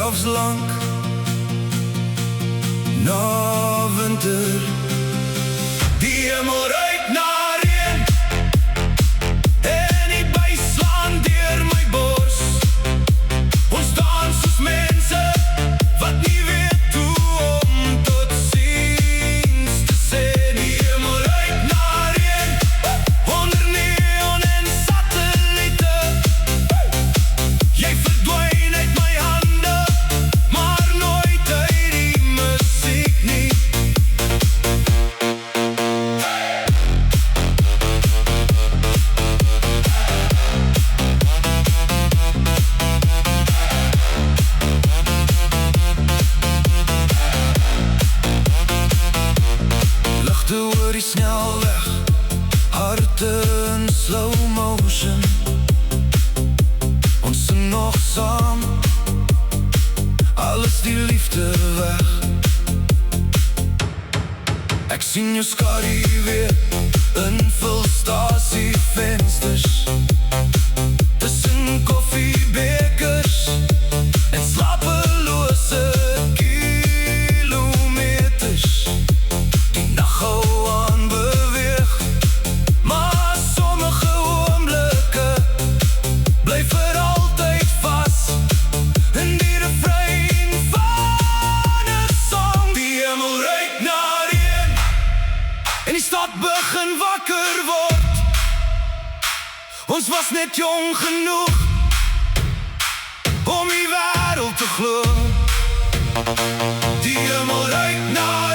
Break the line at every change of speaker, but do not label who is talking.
selfs lank na winter. Die hemel ruik na reën en die buis slaan deur my bors. Ons dans soos mense wat nie weet hoe om tot ziens te sê. Die hemel ruik na reën onder neon en satelliete. Jy verdwyn uit my hande, maar nooit uit die musiek nie. Ligte oor die snelweg, harte in slow motion. Ons sing nog saam, alles die liefde weg. Ek sien jou skadu weer in vulstasie vensters, tussen koffiebekers en slapelose kilometers. Die nag hou aan beweeg, maar sommige oomblikke bly vir altyd vas in die refrein van 'n song. Die hemel ruik na reën en die stad begin wakker word. Ons was net jong genoeg om die wêreld te glo. Die hemel ruik na